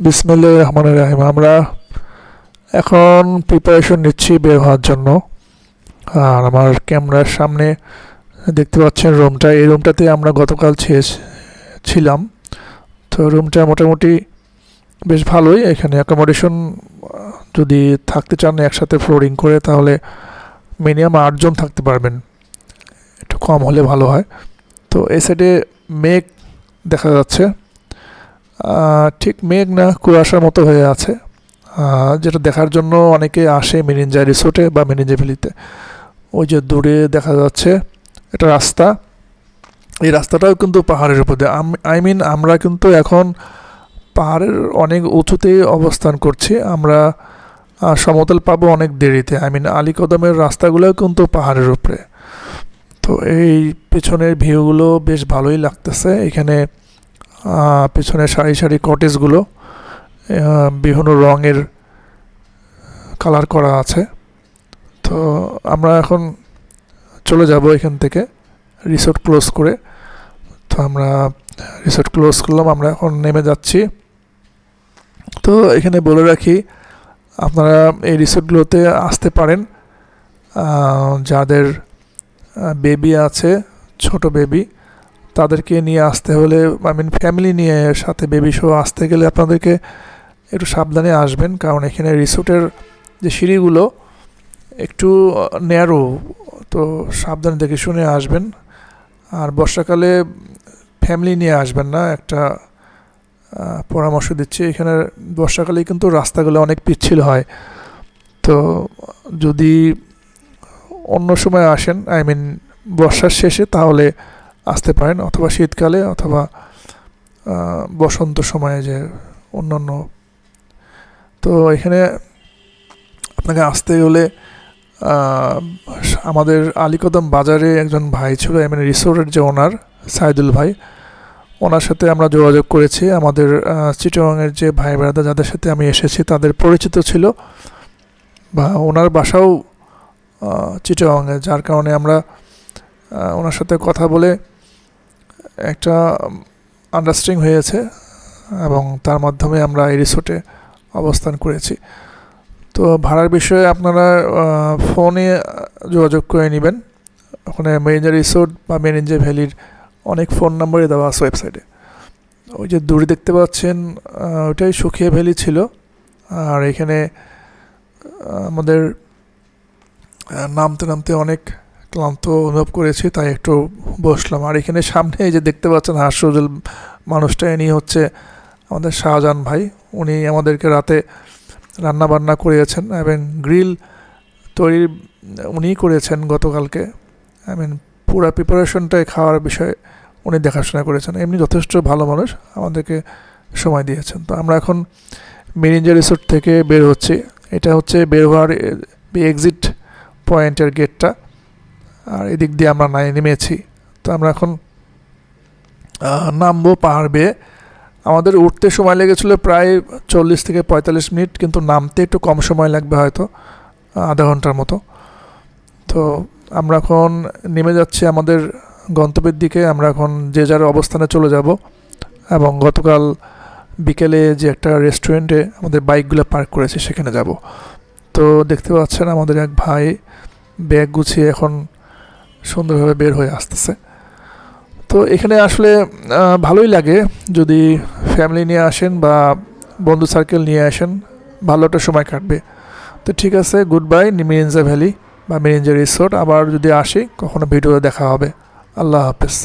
বিসমিল্লাহির রহমানির রহিম। আমরা এখন প্রিপারেশন নিচ্ছি বের হওয়ার জন্য। আর আমার ক্যামেরার সামনে দেখতে পাচ্ছেন রুমটা, এই রুমটাতে আমরা গতকাল ছিলাম। তো রুমটা মোটামুটি বেশ ভালোই। এখানে অ্যাকোমোডেশন যদি থাকতে চান একসাথে ফ্লোরিং করে, তাহলে মিনিমাম 8 জন থাকতে পারবেন, একটু কম হলে ভালো হয়। তো এই সাইডে মেঘ দেখা যাচ্ছে, ঠিক মেঘ না, কুয়াশার মতো হয়ে আছে, যেটা দেখার জন্য অনেকে আসে মিরিঞ্জা রিসোর্টে বা মিরিঞ্জা ভ্যালিতে। ওই যে দূরে দেখা যাচ্ছে একটা রাস্তা, এই রাস্তাটাও কিন্তু পাহাড়ের উপর দিয়ে। আমরা কিন্তু এখন পাহাড়ের অনেক উঁচুতে অবস্থান করছি। আমরা সমতল পাবো অনেক দেরিতে। আলীকদমের রাস্তাগুলোও কিন্তু পাহাড়ের উপরে। তো এই পেছনের ভিউগুলো বেশ ভালোই লাগতেছে। এখানে পেছনে সারি সারি কটেজগুলো বিভিন্ন রঙের কালার করা আছে। তো আমরা এখন চলে যাব এখান থেকে, রিসোর্ট ক্লোজ করে। তো আমরা রিসোর্ট ক্লোজ করলাম, আমরা এখন নেমে যাচ্ছি। তো এখানে বলে রাখি, আপনারা এই রিসোর্টগুলোতে আসতে পারেন যাদের বেবি আছে, ছোট বেবি, তাদেরকে নিয়ে আসতে হলে, ফ্যামিলি নিয়ে সাথে বেবি সহ আসতে গেলে আপনাদেরকে একটু সাবধানে আসবেন, কারণ এখানে রিসোর্টের যে সিঁড়িগুলো একটু ন্যারো, তো সাবধানে দেখে শুনে আসবেন। আর বর্ষাকালে ফ্যামিলি নিয়ে আসবেন না, একটা পরামর্শ দিচ্ছি। এখানে বর্ষাকালে কিন্তু রাস্তাগুলো অনেক পিচ্ছিল হয়। তো যদি অন্য সময় আসেন, বর্ষার শেষে, তাহলে আসতে পারেন, অথবা শীতকালে, অথবা বসন্ত সময়ে, যে অন্যান্য। তো এখানে আপনাকে আসতে হলে আমাদের আলীকদম বাজারে একজন ভাই ছিল, রিসোর্টের যে ওনার, সাইদুল ভাই, ওনার সাথে আমরা যোগাযোগ করেছি। আমাদের চিটাগাংয়ের যে ভাই ব্রাদার যাদের সাথে আমি এসেছি, তাদের পরিচিত ছিল, বা ওনার বাসাও চিটাগাংয়ে, যার কারণে আমরা ওনার সাথে কথা বলে একটা আন্ডারস্ট্যান্ডিং হয়েছে, এবং তার মাধ্যমে আমরা এই রিসোর্টে অবস্থান করেছি। তো ভাড়ার বিষয়ে আপনারা ফোনে যোগাযোগ করে নেবেন। ওখানে মেরিঞ্জা রিসোর্ট বা মেরিঞ্জা ভ্যালির অনেক ফোন নাম্বারই দেওয়া আছে ওয়েবসাইটে। ওই যে দূরে দেখতে পাচ্ছেন, ওইটাই সুখিয়া ভ্যালি ছিল। আর এখানে আমাদের নামতে নামতে অনেক ক্লান্ত অনুভব করেছি, তাই একটু বসলাম। আর এখানে সামনে এই যে দেখতে পাচ্ছেন হাস্যজ্জ্বল মানুষটা, ইনি হচ্ছে আমাদের শাহজাহান ভাই। উনি আমাদেরকে রাতে রান্না বান্না করিয়েছেন, এবং গ্রিল তৈরি উনিই করেছেন গতকালকে। পুরো প্রিপারেশনটাই খাওয়ার বিষয়ে উনি দেখাশোনা করেছেন। এমনি যথেষ্ট ভালো মানুষ, আমাদেরকে সময় দিয়েছেন। তো আমরা এখন মিরিঞ্জা রিসোর্ট থেকে বের হচ্ছি। এটা হচ্ছে বের হওয়ার এক্সিট পয়েন্টের গেটটা, আর এদিক দিয়ে আমরা নেমেছি। তো আমরা এখন নামবো পাহাড় বেয়ে। আমাদের উঠতে সময় লেগেছিলো প্রায় 40 থেকে 45 মিনিট, কিন্তু নামতে একটু কম সময় লাগবে, হয়তো আধা ঘন্টার মতো। তো আমরা এখন নেমে যাচ্ছি আমাদের গন্তব্যের দিকে। আমরা এখন যে যার অবস্থানে চলে যাব, এবং গতকাল বিকেলে যে একটা রেস্টুরেন্টে আমাদের বাইকগুলো পার্ক করেছে, সেখানে যাব। তো দেখতে পাচ্ছেন আমাদের এক ভাই ব্যাগ গুছিয়ে এখন সুন্দরভাবে বের হয়ে আসতেছে। তো এখানে আসলে ভালোই লাগে, যদি ফ্যামিলি নিয়ে আসেন বা বন্ধু সার্কেল নিয়ে আসেন, ভালো একটা সময় কাটবে। তো ঠিক আছে, গুড বাই মিরিঞ্জা ভ্যালি বা মিরিঞ্জা রিসোর্ট। আবার যদি আসি কখনো ভিডিও দেখা হবে। আল্লাহ হাফেজ।